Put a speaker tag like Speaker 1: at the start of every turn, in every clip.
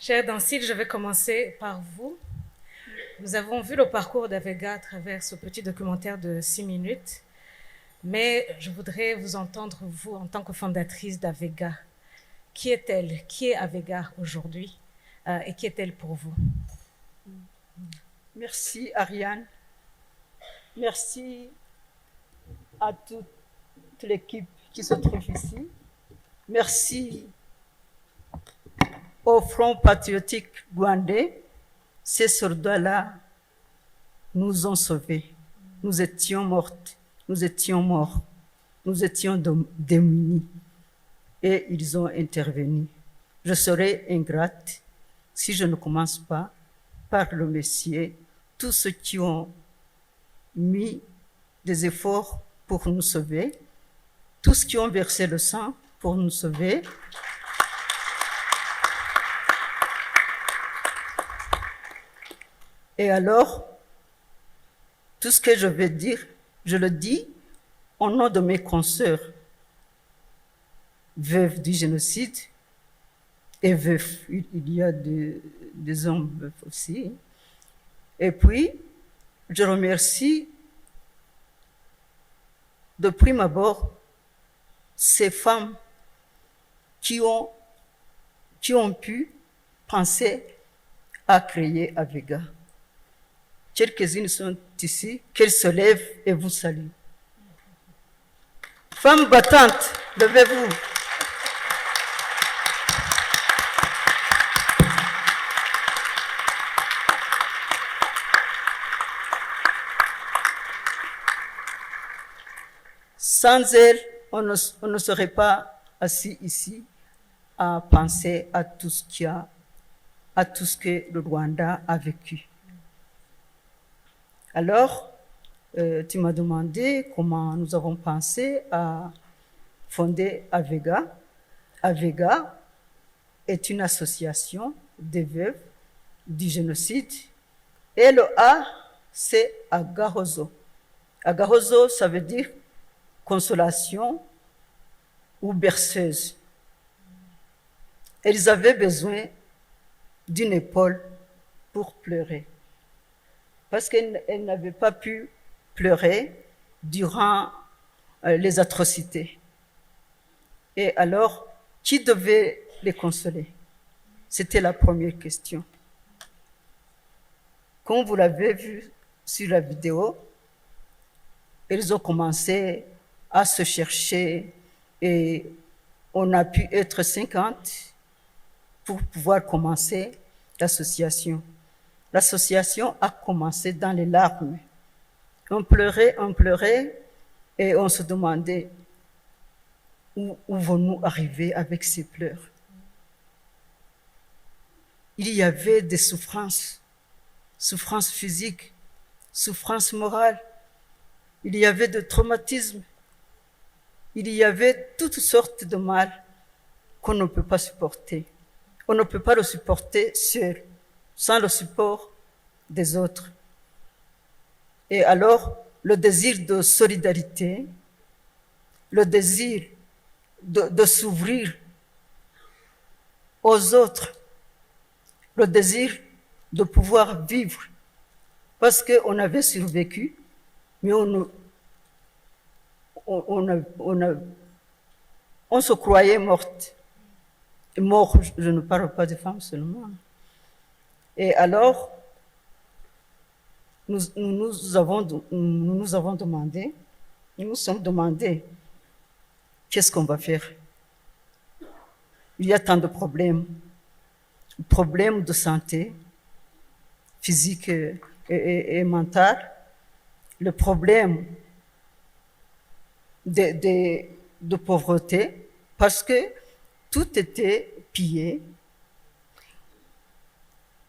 Speaker 1: Cher Dancil, je vais commencer par vous. Nous avons vu le parcours d'Avega à travers ce petit documentaire de 6 minutes, mais je voudrais vous entendre, vous, en tant que fondatrice d'Avega. Qui est-elle? Qui est Avega aujourd'hui? Et qui est-elle pour vous?
Speaker 2: Merci Ariane. Merci à toute l'équipe qui se trouve ici. Merci au Front patriotique rwandais. Ces soldats-là nous ont sauvés. Nous étions mortes, nous étions morts, nous étions démunis. Et ils ont intervenu. Je serai ingrate si je ne commence pas par remercier tous ceux qui ont mis des efforts pour nous sauver, tous qui ont versé le sang pour nous sauver. Et alors, tout ce que je vais dire, je le dis au nom de mes consoeurs, veuves du génocide, et veufs, il y a des hommes veufs aussi. Et puis, je remercie de prime abord ces femmes qui ont pu penser à créer Avega. Quelques-unes sont ici, qu'elles se lèvent et vous saluent. Femmes battantes, levez-vous. Sans elles, on ne serait pas assis ici à penser à tout ce que le Rwanda a vécu. Alors, tu m'as demandé comment nous avons pensé à fonder Avega. Avega est une association des veuves du génocide. Et le A, c'est Agahozo. Agahozo, ça veut dire consolation ou berceuse. Elles avaient besoin d'une épaule pour pleurer, parce qu'elles n'avaient pas pu pleurer durant les atrocités. Et alors, qui devait les consoler? C'était la première question. Comme vous l'avez vu sur la vidéo, elles ont commencé à se chercher et on a pu être 50 pour pouvoir commencer l'association. L'association a commencé dans les larmes. On pleurait et on se demandait où vont-nous arriver avec ces pleurs. Il y avait des souffrances physiques, souffrances morales, il y avait des traumatismes, il y avait toutes sortes de mal qu'on ne peut pas supporter. On ne peut pas le supporter seul, sans le support des autres. Et alors, le désir de solidarité, le désir de s'ouvrir aux autres, le désir de pouvoir vivre, parce qu'on avait survécu, mais on se croyait morte. Mort, je ne parle pas des femmes seulement. Et alors, nous nous sommes demandé, qu'est-ce qu'on va faire? Il y a tant de problèmes de santé, physique et mentale, le problème de pauvreté, parce que tout était pillé.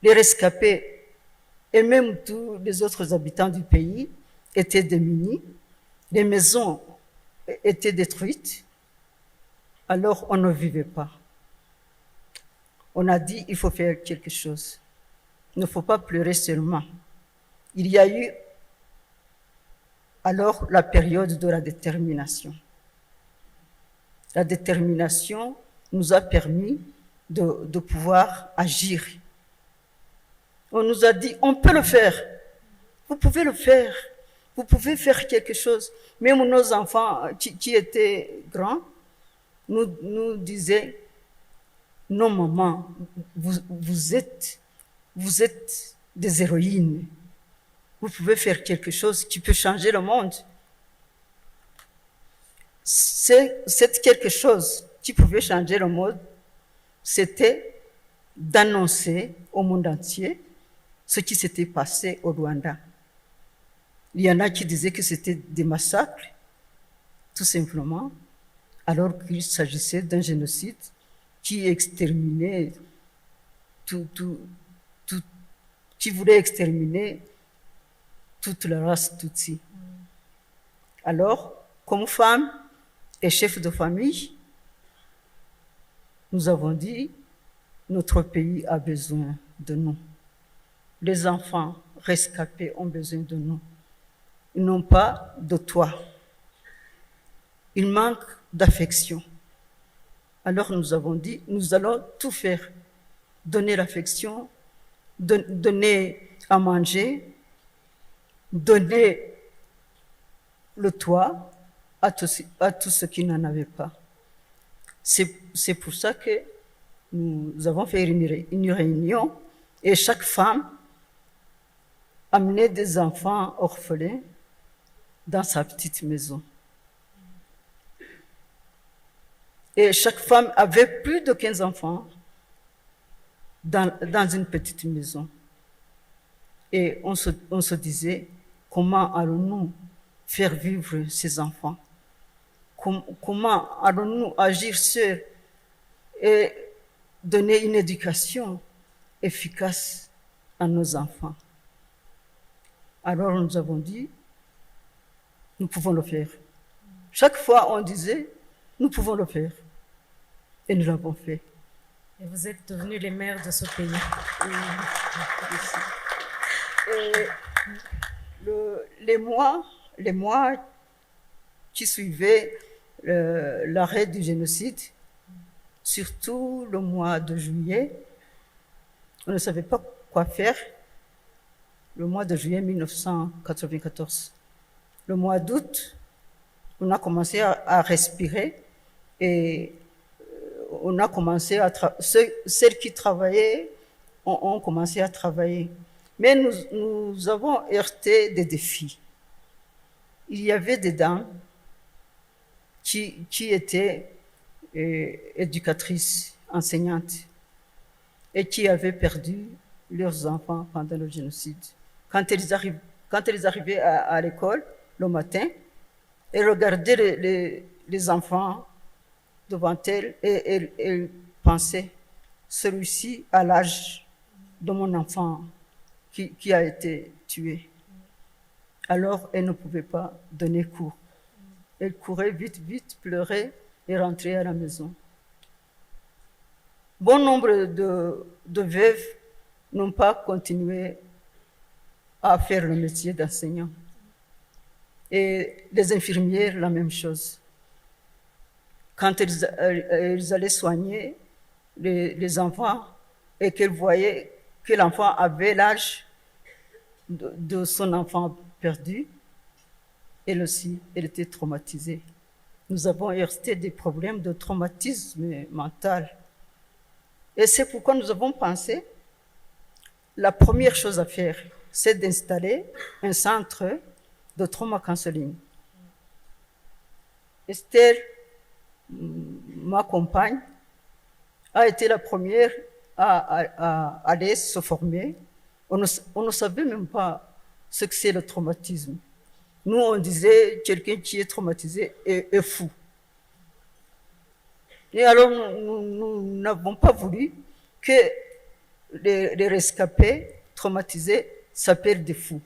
Speaker 2: Les rescapés et même tous les autres habitants du pays étaient démunis. Les maisons étaient détruites. Alors on ne vivait pas. On a dit, il faut faire quelque chose. Il ne faut pas pleurer seulement. Il y a eu alors la période de la détermination. La détermination nous a permis de pouvoir agir. On nous a dit, on peut le faire. Vous pouvez le faire. Vous pouvez faire quelque chose. Même nos enfants qui étaient grands nous disaient, non maman, vous êtes des héroïnes. Vous pouvez faire quelque chose qui peut changer le monde. C'est quelque chose qui pouvait changer le monde, c'était d'annoncer au monde entier ce qui s'était passé au Rwanda. Il y en a qui disaient que c'était des massacres, tout simplement, alors qu'il s'agissait d'un génocide qui exterminait qui voulait exterminer toute la race Tutsi. Alors, comme femme et chef de famille, nous avons dit, notre pays a besoin de nous. Les enfants rescapés ont besoin de nous. Ils n'ont pas de toit. Ils manquent d'affection. Alors nous avons dit, nous allons tout faire. Donner l'affection, donner à manger, donner le toit à tous ceux qui n'en avaient pas. C'est pour ça que nous avons fait une réunion et chaque femme amenait des enfants orphelins dans sa petite maison. Et chaque femme avait plus de 15 enfants dans une petite maison. Et on se disait, comment allons-nous faire vivre ces enfants? Comment allons-nous agir seuls et donner une éducation efficace à nos enfants? Alors nous avons dit, nous pouvons le faire. Chaque fois on disait, nous pouvons le faire. Et nous l'avons fait.
Speaker 1: Et vous êtes devenus les mères de ce pays.
Speaker 2: Et les mois qui suivaient l'arrêt du génocide, surtout le mois de juillet, on ne savait pas quoi faire. Le mois de juillet 1994. Le mois d'août, on a commencé à respirer et on a commencé celles qui travaillaient ont commencé à travailler. Mais nous avons heurté des défis. Il y avait des dames qui étaient éducatrices, enseignantes, et qui avaient perdu leurs enfants pendant le génocide. Quand elles arrivaient à l'école le matin, elles regardaient les enfants devant elles et elles pensaient, celui-ci a l'âge de mon enfant qui a été tué. Alors, elles ne pouvaient pas donner cours. Elles couraient vite, pleuraient et rentraient à la maison. Bon nombre de veuves n'ont pas continué à faire le métier d'enseignant. Et les infirmières, la même chose. Quand elles allaient soigner les enfants et qu'elles voyaient que l'enfant avait l'âge de son enfant perdu, elle aussi, elle était traumatisée. Nous avons heurté des problèmes de traumatisme mental. Et c'est pourquoi nous avons pensé, la première chose à faire, c'est d'installer un centre de trauma counseling. Esther, ma compagne, a été la première à aller se former. On ne savait même pas ce que c'est le traumatisme. Nous, on disait quelqu'un qui est traumatisé est fou. Et alors, nous n'avons pas voulu que les rescapés traumatisés s'appellent des fous.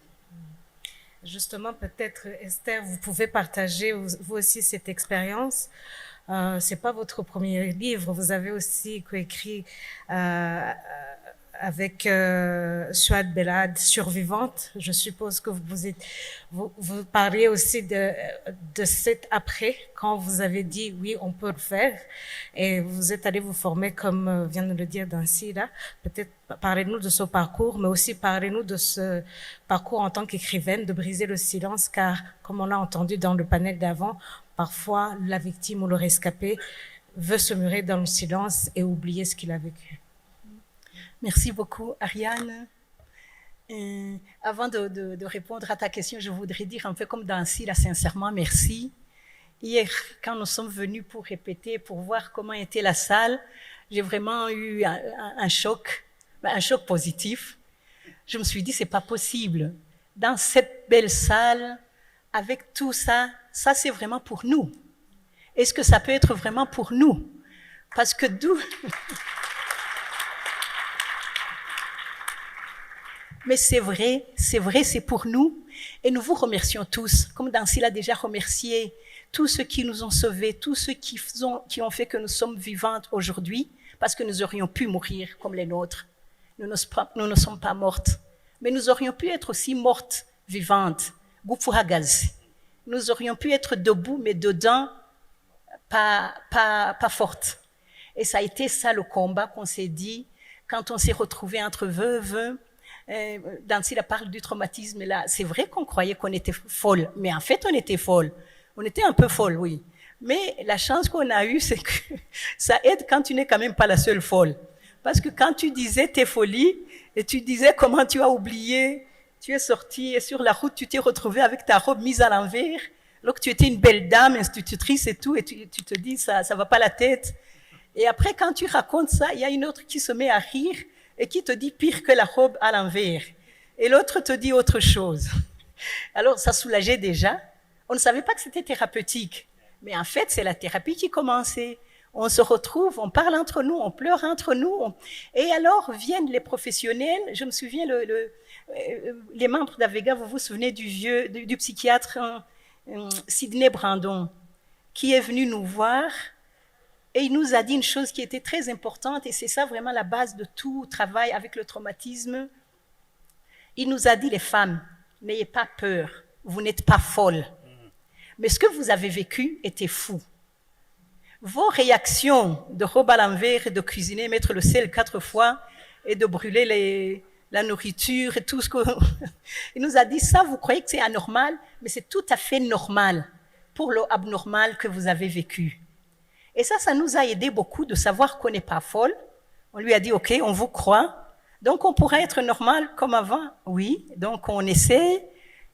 Speaker 1: Justement, peut-être, Esther, vous pouvez partager vous aussi cette expérience. C'est pas votre premier livre, vous avez aussi coécrit avec Suad Belad, survivante. Je suppose que vous parliez aussi de cet après, quand vous avez dit oui, on peut le faire, et vous êtes allé vous former, comme vient de le dire Dancy là. Peut-être parlez-nous de ce parcours, mais aussi parlez-nous de ce parcours en tant qu'écrivaine, de briser le silence, car comme on l'a entendu dans le panel d'avant, parfois la victime ou le rescapé veut se murer dans le silence et oublier ce qu'il a vécu.
Speaker 2: Merci beaucoup, Ariane. Avant de répondre à ta question, je voudrais dire un peu comme Dancy, là, sincèrement, merci. Hier, quand nous sommes venus pour répéter, pour voir comment était la salle, j'ai vraiment eu un choc positif. Je me suis dit, c'est pas possible. Dans cette belle salle, avec tout ça, ça c'est vraiment pour nous. Est-ce que ça peut être vraiment pour nous? Parce que d'où... Mais c'est vrai, c'est pour nous. Et nous vous remercions tous, comme Dancy l'a déjà remercié, tous ceux qui nous ont sauvés, tous ceux qui ont fait que nous sommes vivantes aujourd'hui, parce que nous aurions pu mourir comme les nôtres. Nous ne sommes pas mortes, mais nous aurions pu être aussi mortes, vivantes. Nous aurions pu être debout, mais dedans, pas fortes. Et ça a été ça le combat qu'on s'est dit, quand on s'est retrouvés entre veuves. Dancy parle du traumatisme, là, c'est vrai qu'on croyait qu'on était folle, mais en fait on était folle. On était un peu folle, oui. Mais la chance qu'on a eue, c'est que ça aide quand tu n'es quand même pas la seule folle. Parce que quand tu disais tes folies, et tu disais comment tu as oublié, tu es sortie et sur la route, tu t'es retrouvée avec ta robe mise à l'envers, alors que tu étais une belle dame, institutrice et tout, et tu te dis, ça va pas la tête. Et après, quand tu racontes ça, il y a une autre qui se met à rire, et qui te dit pire que la robe à l'envers. Et l'autre te dit autre chose. Alors, ça soulageait déjà. On ne savait pas que c'était thérapeutique. Mais en fait, c'est la thérapie qui commençait. On se retrouve, on parle entre nous, on pleure entre nous. Et alors viennent les professionnels. Je me souviens, les membres d'Avega, vous vous souvenez du psychiatre Sidney Brandon, qui est venu nous voir. Et il nous a dit une chose qui était très importante, et c'est ça vraiment la base de tout travail avec le traumatisme. Il nous a dit, les femmes, n'ayez pas peur, vous n'êtes pas folles. Mais ce que vous avez vécu était fou. Vos réactions de robe à l'envers et de cuisiner, mettre le sel 4 fois et de brûler la nourriture et tout ce que... Il nous a dit, ça, vous croyez que c'est anormal, mais c'est tout à fait normal pour le abnormal que vous avez vécu. Et ça nous a aidé beaucoup de savoir qu'on n'est pas folle. On lui a dit, OK, on vous croit. Donc, on pourrait être normal comme avant. Oui, donc on essaie.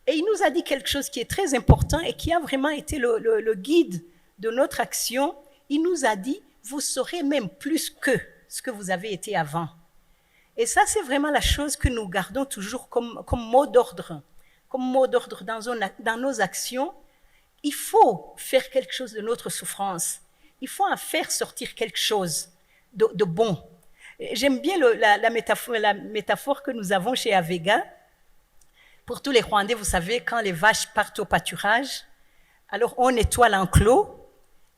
Speaker 2: Et il nous a dit quelque chose qui est très important et qui a vraiment été le guide de notre action. Il nous a dit, vous serez même plus que ce que vous avez été avant. Et ça, c'est vraiment la chose que nous gardons toujours comme mot d'ordre. Comme mot d'ordre dans nos actions. Il faut faire quelque chose de notre souffrance. Il faut en faire sortir quelque chose de bon. J'aime bien la métaphore que nous avons chez Avega. Pour tous les Rwandais, vous savez, quand les vaches partent au pâturage, alors on nettoie l'enclos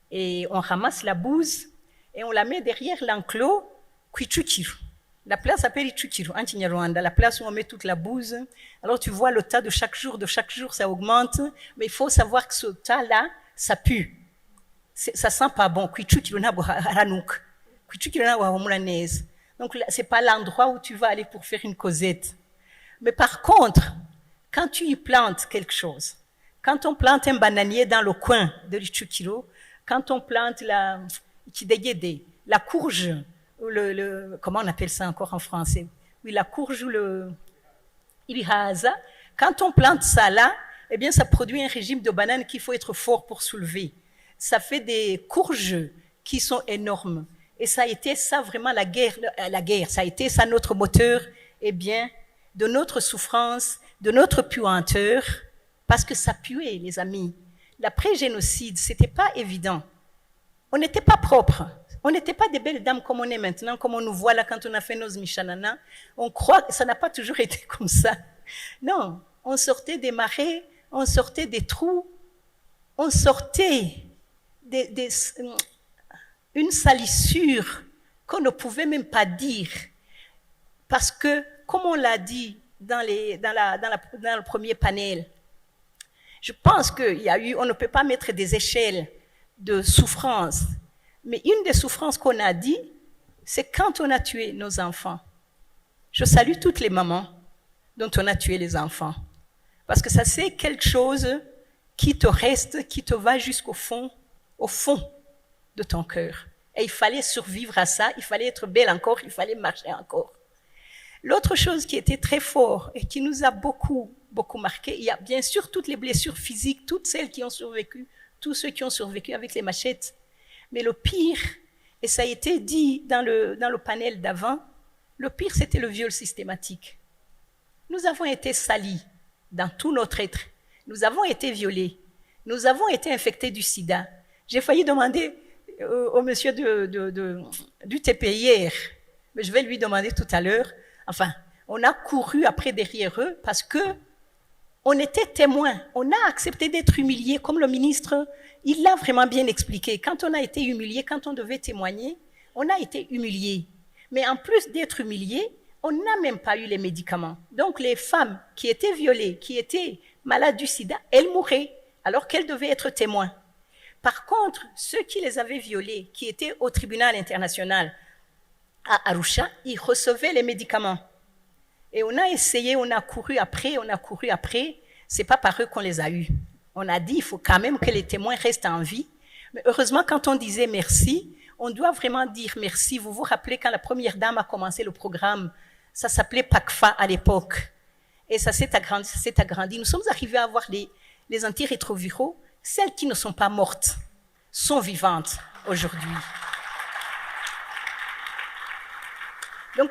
Speaker 2: et on ramasse la bouse et on la met derrière l'enclos, Kwichukiru. La place s'appelle Ichukiru, en Kinyarwanda, la place où on met toute la bouse. Alors tu vois le tas de chaque jour, ça augmente, mais il faut savoir que ce tas-là, ça pue. Ça sent pas bon. Donc c'est pas l'endroit où tu vas aller pour faire une causette. Mais par contre, quand tu y plantes quelque chose, quand on plante un bananier dans le coin de l'Ichukiro, quand on plante la courge, ou comment on appelle ça encore en français? Oui, la courge ou le ibihaza, quand on plante ça là, eh bien ça produit un régime de bananes qu'il faut être fort pour soulever. Ça fait des courges qui sont énormes. Et ça a été ça vraiment la guerre, ça a été ça notre moteur, eh bien, de notre souffrance, de notre puanteur, parce que ça puait, les amis. L'après-génocide, c'était pas évident. On n'était pas propres. On n'était pas des belles dames comme on est maintenant, comme on nous voit là quand on a fait nos Mishanana. On croit que ça n'a pas toujours été comme ça. Non, on sortait des marais, on sortait des trous, on sortait une salissure qu'on ne pouvait même pas dire.
Speaker 3: Parce que, comme on l'a dit dans le premier panel, je pense on ne peut pas mettre des échelles de souffrance. Mais une des souffrances qu'on a dit, c'est quand on a tué nos enfants. Je salue toutes les mamans dont on a tué les enfants. Parce que ça, c'est quelque chose qui te reste, qui te va jusqu'au fond de ton cœur. Et il fallait survivre à ça, il fallait être belle encore, il fallait marcher encore. L'autre chose qui était très fort et qui nous a beaucoup marqué, il y a bien sûr toutes les blessures physiques, toutes celles qui ont survécu, tous ceux qui ont survécu avec les machettes. Mais le pire, et ça a été dit dans le panel d'avant, le pire c'était le viol systématique. Nous avons été salis dans tout notre être. Nous avons été violés. Nous avons été infectés du sida. J'ai failli demander au monsieur du TP hier, mais je vais lui demander tout à l'heure. Enfin, on a couru après derrière eux parce que on était témoins. On a accepté d'être humiliés, comme le ministre, il l'a vraiment bien expliqué. Quand on a été humilié, quand on devait témoigner, on a été humiliés. Mais en plus d'être humiliés, on n'a même pas eu les médicaments. Donc les femmes qui étaient violées, qui étaient malades du sida, elles mouraient alors qu'elles devaient être témoins. Par contre, ceux qui les avaient violées, qui étaient au tribunal international à Arusha, ils recevaient les médicaments. Et on a essayé, on a couru après, c'est pas par eux qu'on les a eus. On a dit, il faut quand même que les témoins restent en vie. Mais heureusement, quand on disait merci, on doit vraiment dire merci. Vous vous rappelez quand la première dame a commencé le programme, ça s'appelait PACFA à l'époque. Et ça s'est agrandi. Nous sommes arrivés à avoir les antirétroviraux. Celles qui ne sont pas mortes sont vivantes aujourd'hui. Donc,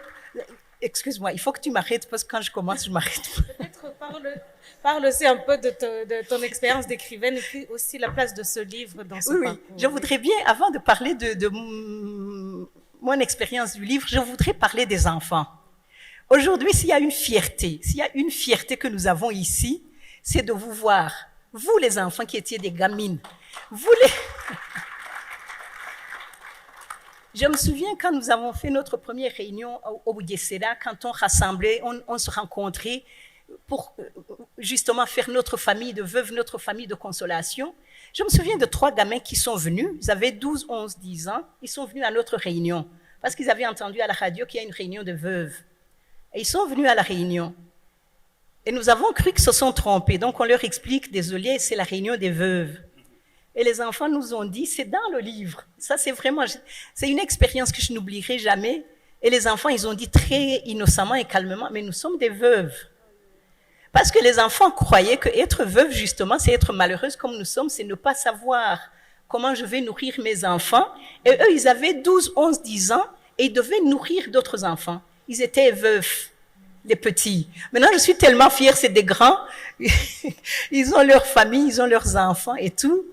Speaker 3: excuse-moi, il faut que tu m'arrêtes parce que quand je commence, je m'arrête.
Speaker 1: Peut-être parle aussi un peu de ton expérience d'écrivaine et puis aussi la place de ce livre dans ce parcours.
Speaker 3: Oui, je voudrais bien, avant de parler de mon expérience du livre, je voudrais parler des enfants. Aujourd'hui, s'il y a une fierté que nous avons ici, c'est de vous voir, vous les enfants qui étiez des gamines, Je me souviens quand nous avons fait notre première réunion au Boudiessera, quand on rassemblait, on se rencontrait pour justement faire notre famille de veuves, notre famille de consolation. Je me souviens de 3 gamins qui sont venus, ils avaient 12, 11, 10 ans, ils sont venus à notre réunion, parce qu'ils avaient entendu à la radio qu'il y a une réunion de veuves. Et ils sont venus à la réunion. Et nous avons cru qu'ils se sont trompés, donc on leur explique, désolé, c'est la réunion des veuves. Et les enfants nous ont dit, c'est dans le livre. Ça, c'est une expérience que je n'oublierai jamais. Et les enfants, ils ont dit très innocemment et calmement, mais nous sommes des veuves. Parce que les enfants croyaient qu'être veuve, justement, c'est être malheureuse comme nous sommes, c'est ne pas savoir comment je vais nourrir mes enfants. Et eux, ils avaient 12, 11, 10 ans et ils devaient nourrir d'autres enfants. Ils étaient veufs, les petits. Maintenant, je suis tellement fière, c'est des grands. Ils ont leur famille, ils ont leurs enfants et tout.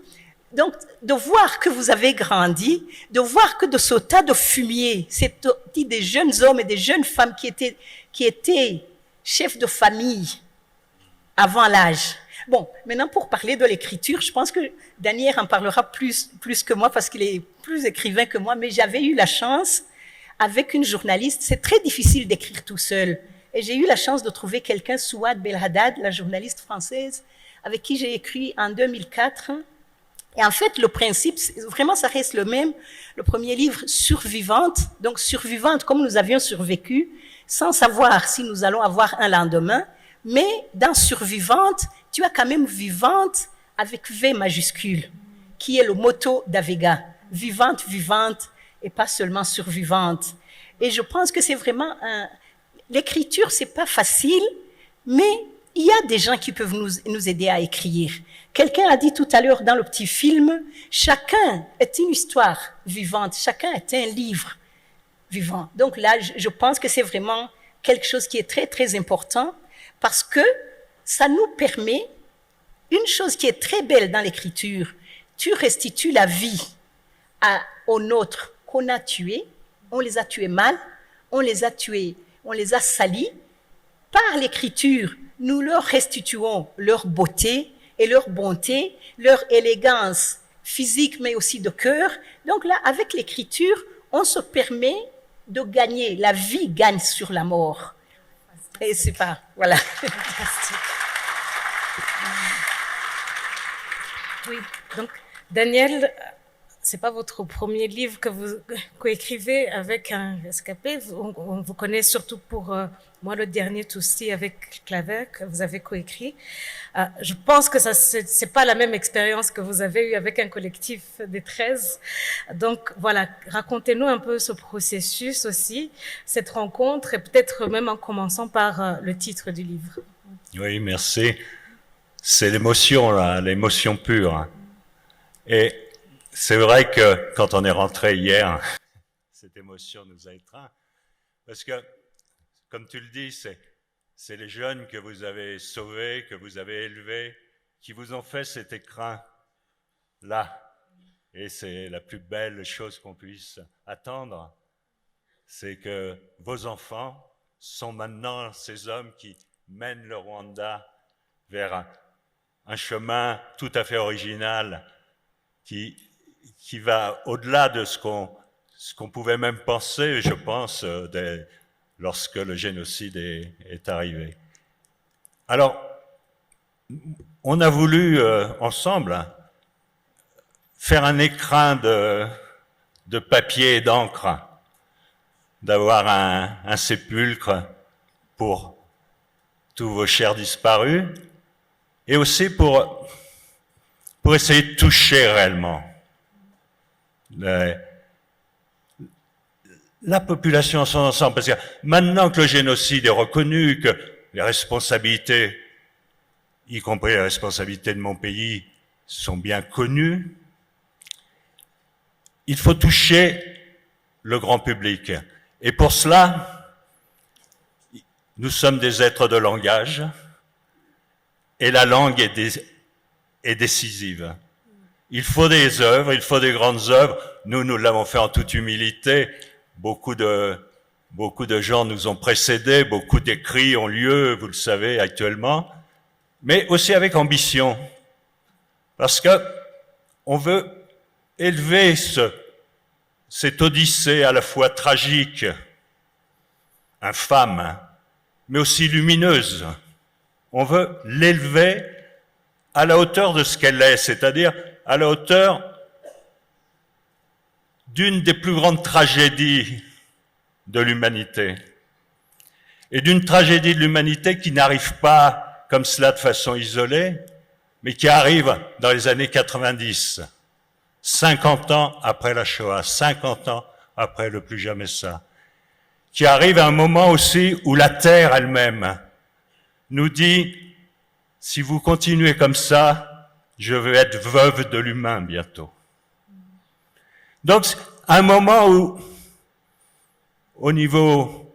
Speaker 3: Donc, de voir que vous avez grandi, de voir que de ce tas de fumier, c'est des jeunes hommes et des jeunes femmes qui étaient chefs de famille avant l'âge. Bon, maintenant pour parler de l'écriture, je pense que Daniel en parlera plus que moi parce qu'il est plus écrivain que moi, mais j'avais eu la chance, avec une journaliste, c'est très difficile d'écrire tout seul. Et j'ai eu la chance de trouver quelqu'un, Souad Belhaddad, la journaliste française, avec qui j'ai écrit en 2004. Et en fait, le principe, vraiment, ça reste le même. Le premier livre, Survivante, donc survivante comme nous avions survécu, sans savoir si nous allons avoir un lendemain. Mais dans Survivante, tu as quand même vivante avec V majuscule, qui est le motto d'Avega. Vivante, vivante, et pas seulement survivante. Et je pense que c'est vraiment l'écriture, c'est pas facile, mais il y a des gens qui peuvent nous aider à écrire. Quelqu'un a dit tout à l'heure dans le petit film, chacun est une histoire vivante, chacun est un livre vivant. Donc là, je pense que c'est vraiment quelque chose qui est très, très important parce que ça nous permet, une chose qui est très belle dans l'écriture, tu restitues la vie aux nôtres qu'on a tués, on les a tués mal, on les a tués, on les a salis. Par l'écriture, nous leur restituons leur beauté et leur bonté, leur élégance physique mais aussi de cœur. Donc là, avec l'écriture, on se permet de gagner. La vie gagne sur la mort. Et c'est pas, voilà.
Speaker 1: Fantastique. Oui, donc Daniel, c'est pas votre premier livre que vous coécrivez avec un rescapé. On vous connaît surtout pour moi le dernier Toussi avec Claver que vous avez coécrit. Je pense que ça c'est pas la même expérience que vous avez eue avec un collectif des 13. Donc voilà, racontez-nous un peu ce processus aussi, cette rencontre et peut-être même en commençant par le titre du livre.
Speaker 4: Oui, merci. C'est l'émotion, là, l'émotion pure. Et c'est vrai que quand on est rentré hier, cette émotion nous a étreints. Parce que, comme tu le dis, c'est les jeunes que vous avez sauvés, que vous avez élevés, qui vous ont fait cet écrin-là. Et c'est la plus belle chose qu'on puisse attendre. C'est que vos enfants sont maintenant ces hommes qui mènent le Rwanda vers un chemin tout à fait original qui va au-delà de ce qu'on pouvait même penser, je pense, lorsque le génocide est arrivé. Alors, on a voulu ensemble faire un écrin de papier et d'encre, d'avoir un sépulcre pour tous vos chers disparus, et aussi pour essayer de toucher réellement la population en son ensemble. Parce que maintenant que le génocide est reconnu, que les responsabilités, y compris les responsabilités de mon pays, sont bien connues, il faut toucher le grand public. Et pour cela, nous sommes des êtres de langage, et la langue est décisive. Il faut des œuvres, il faut des grandes œuvres. Nous l'avons fait en toute humilité. Beaucoup de gens nous ont précédés, beaucoup d'écrits ont lieu, vous le savez actuellement, mais aussi avec ambition. Parce que on veut élever cette odyssée à la fois tragique, infâme, mais aussi lumineuse. On veut l'élever à la hauteur de ce qu'elle est, c'est-à-dire à la hauteur d'une des plus grandes tragédies de l'humanité. Et d'une tragédie de l'humanité qui n'arrive pas comme cela de façon isolée, mais qui arrive dans les années 90, 50 ans après la Shoah, 50 ans après le plus jamais ça, qui arrive à un moment aussi où la Terre elle-même nous dit, si vous continuez comme ça, je vais être veuve de l'humain bientôt. Donc, un moment où, au niveau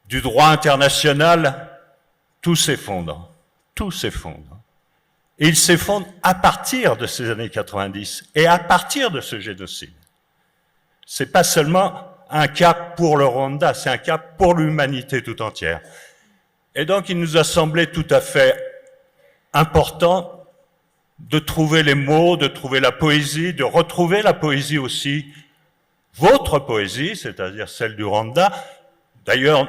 Speaker 4: du droit international, tout s'effondre. Tout s'effondre. Et il s'effondre à partir de ces années 90 et à partir de ce génocide. C'est pas seulement un cas pour le Rwanda, c'est un cas pour l'humanité tout entière. Et donc, il nous a semblé tout à fait important de trouver les mots, de trouver la poésie, de retrouver la poésie aussi, votre poésie, c'est-à-dire celle du Rwanda. D'ailleurs,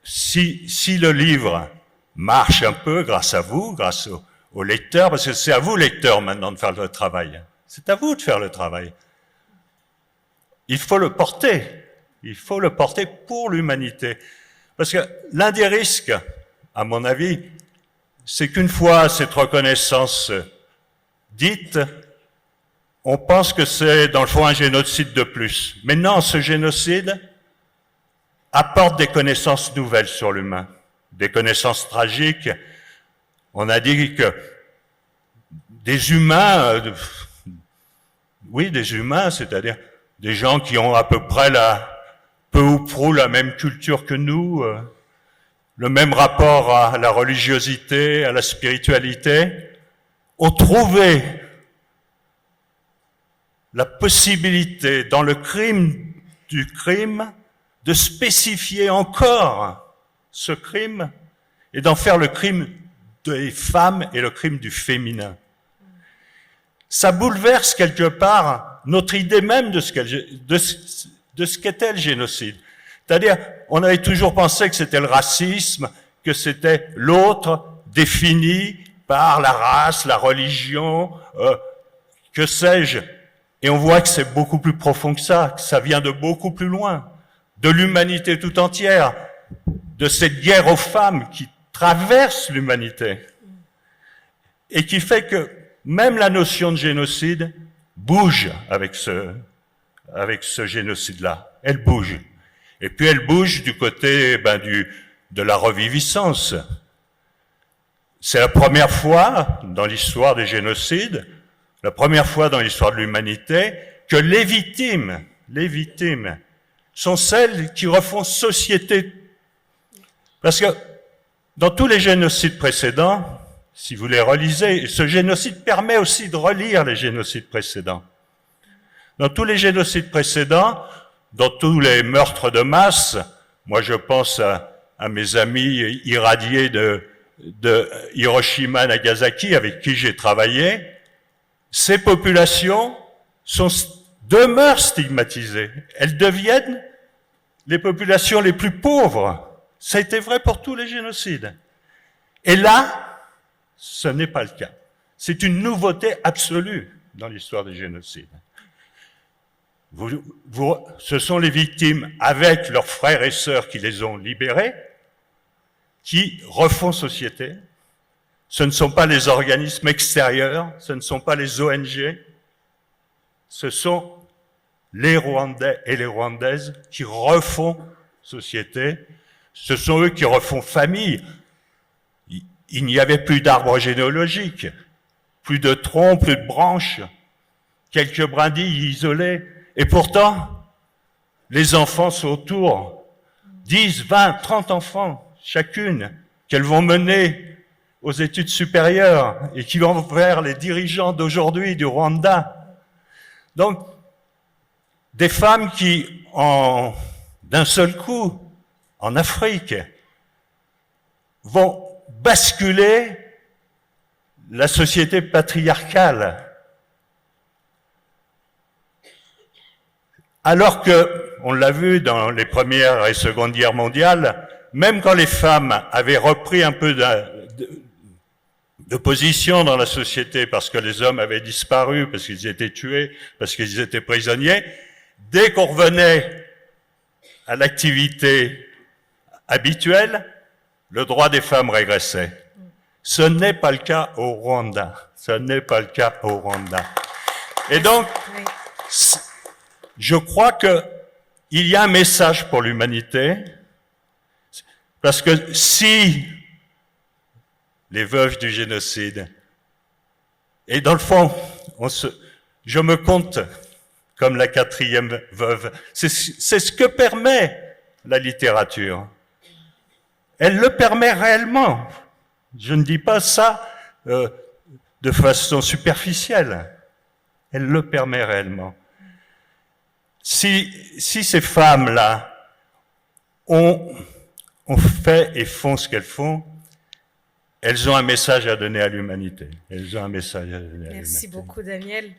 Speaker 4: si le livre marche un peu grâce à vous, grâce aux lecteurs, parce que c'est à vous, lecteurs, maintenant, de faire le travail. C'est à vous de faire le travail. Il faut le porter. Il faut le porter pour l'humanité. Parce que l'un des risques, à mon avis, c'est qu'une fois cette reconnaissance dite, on pense que c'est dans le fond un génocide de plus. Mais non, ce génocide apporte des connaissances nouvelles sur l'humain, des connaissances tragiques. On a dit que des humains, oui, des humains, c'est-à-dire des gens qui ont à peu près peu ou prou la même culture que nous, le même rapport à la religiosité, à la spiritualité, ont trouvé la possibilité, dans le crime du crime, de spécifier encore ce crime et d'en faire le crime des femmes et le crime du féminin. Ça bouleverse quelque part notre idée même de de ce qu'était le génocide. C'est-à-dire, on avait toujours pensé que c'était le racisme, que c'était l'autre défini par la race, la religion, que sais-je. Et on voit que c'est beaucoup plus profond que ça vient de beaucoup plus loin, de l'humanité tout entière, de cette guerre aux femmes qui traverse l'humanité et qui fait que même la notion de génocide bouge avec ce génocide-là. Elle bouge. Et puis elle bouge du côté de la reviviscence. C'est la première fois dans l'histoire des génocides, la première fois dans l'histoire de l'humanité, que les victimes sont celles qui refont société. Parce que dans tous les génocides précédents, si vous les relisez, ce génocide permet aussi de relire les génocides précédents. Dans tous les génocides précédents, dans tous les meurtres de masse, moi je pense à mes amis irradiés de Hiroshima, Nagasaki, avec qui j'ai travaillé, ces populations demeurent stigmatisées. Elles deviennent les populations les plus pauvres. Ça a été vrai pour tous les génocides. Et là, ce n'est pas le cas. C'est une nouveauté absolue dans l'histoire des génocides. Ce sont les victimes, avec leurs frères et sœurs qui les ont libérés, qui refont société. Ce ne sont pas les organismes extérieurs, ce ne sont pas les ONG, ce sont les Rwandais et les Rwandaises qui refont société. Ce sont eux qui refont famille. Il n'y avait plus d'arbre généalogique, plus de troncs, plus de branches, quelques brindilles isolées. Et pourtant, les enfants sont autour, 10, 20, 30 enfants, chacune, qu'elles vont mener aux études supérieures et qui vont vers les dirigeants d'aujourd'hui du Rwanda. Donc, des femmes qui, d'un seul coup, en Afrique, vont basculer la société patriarcale. Alors que, on l'a vu dans les premières et secondes guerres mondiales, même quand les femmes avaient repris un peu de position dans la société parce que les hommes avaient disparu, parce qu'ils étaient tués, parce qu'ils étaient prisonniers, dès qu'on revenait à l'activité habituelle, le droit des femmes régressait. Ce n'est pas le cas au Rwanda. Ce n'est pas le cas au Rwanda. Et donc, je crois que il y a un message pour l'humanité, parce que si les veuves du génocide, et dans le fond, je me compte comme la 4e veuve, c'est ce que permet la littérature. Elle le permet réellement. Je ne dis pas ça de façon superficielle. Elle le permet réellement. Si ces femmes-là ont fait et font ce qu'elles font, elles ont un message à donner à l'humanité. Elles ont un message à donner à l'humanité.
Speaker 1: Merci beaucoup, Daniel.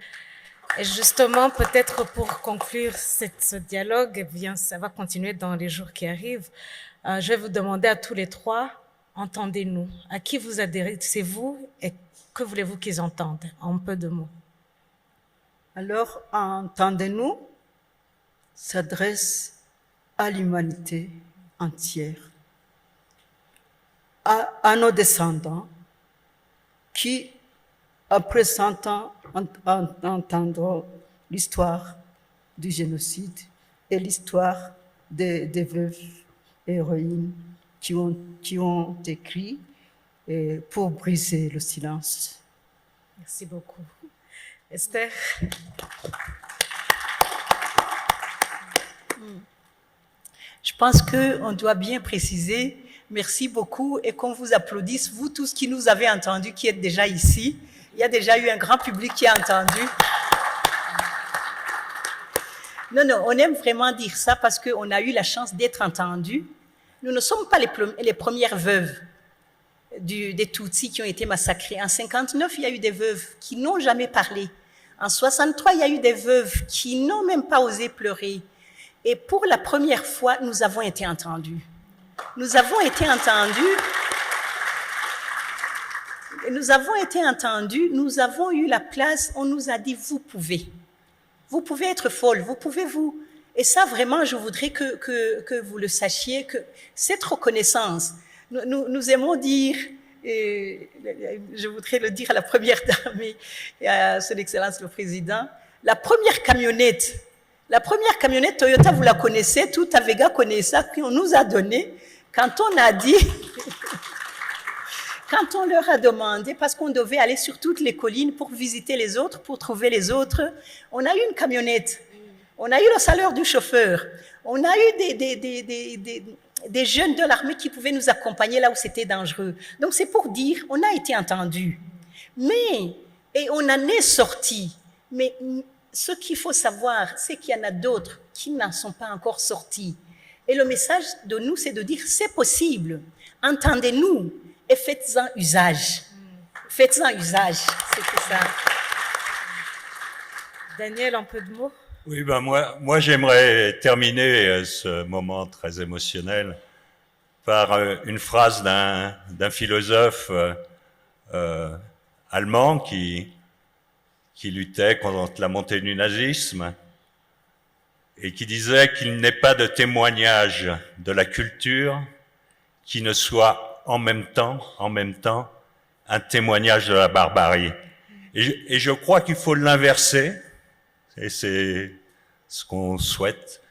Speaker 1: Et justement, peut-être pour conclure ce dialogue, eh bien, ça va continuer dans les jours qui arrivent. Je vais vous demander à tous les trois, entendez-nous. À qui vous adressez-vous et que voulez-vous qu'ils entendent en peu de mots?
Speaker 2: Alors, entendez-nous s'adresse à l'humanité entière, à nos descendants qui, après 100 ans, entendront l'histoire du génocide et l'histoire des veuves et héroïnes qui ont écrit pour briser le silence.
Speaker 1: Merci beaucoup. Esther?
Speaker 3: Je pense qu'on doit bien préciser, merci beaucoup, et qu'on vous applaudisse, vous tous qui nous avez entendus, qui êtes déjà ici. Il y a déjà eu un grand public qui a entendu. Non, on aime vraiment dire ça parce qu'on a eu la chance d'être entendus. Nous ne sommes pas les premières veuves des Tutsis qui ont été massacrés. En 59, il y a eu des veuves qui n'ont jamais parlé. En 63, il y a eu des veuves qui n'ont même pas osé pleurer. Et pour la première fois, nous avons été entendus. Nous avons été entendus. Nous avons été entendus, nous avons eu la place, on nous a dit, vous pouvez être folle, vous pouvez vous. Et ça, vraiment, je voudrais que vous le sachiez, que cette reconnaissance, nous aimons dire, et je voudrais le dire à la première dame et à son Excellence le Président, la première camionnette Toyota, vous la connaissez, tout Avega connaît ça, qu'on nous a donné, quand on a dit... Quand on leur a demandé, parce qu'on devait aller sur toutes les collines pour visiter les autres, pour trouver les autres, on a eu une camionnette, on a eu le salaire du chauffeur, on a eu des jeunes de l'armée qui pouvaient nous accompagner là où c'était dangereux. Donc c'est pour dire, on a été entendus, et on en est sortis. Mais ce qu'il faut savoir, c'est qu'il y en a d'autres qui n'en sont pas encore sortis. Et le message de nous, c'est de dire, c'est possible, entendez-nous. Et faites-en usage. Faites-en usage, c'est tout ça.
Speaker 1: Daniel, un peu de mots?
Speaker 4: Oui, ben moi j'aimerais terminer ce moment très émotionnel par une phrase d'un philosophe allemand qui luttait contre la montée du nazisme et qui disait qu'il n'est pas de témoignage de la culture qui ne soit en même temps, un témoignage de la barbarie. Et je crois qu'il faut l'inverser, et c'est ce qu'on souhaite,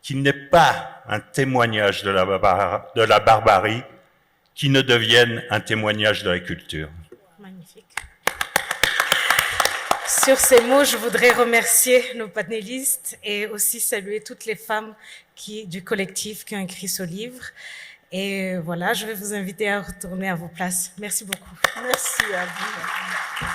Speaker 4: qu'il n'est pas un témoignage de la barbarie, qui ne devienne un témoignage de la culture.
Speaker 1: Magnifique. Sur ces mots, je voudrais remercier nos panélistes et aussi saluer toutes les femmes du collectif qui ont écrit ce livre. Et voilà, je vais vous inviter à retourner à vos places. Merci beaucoup.
Speaker 3: Merci à vous.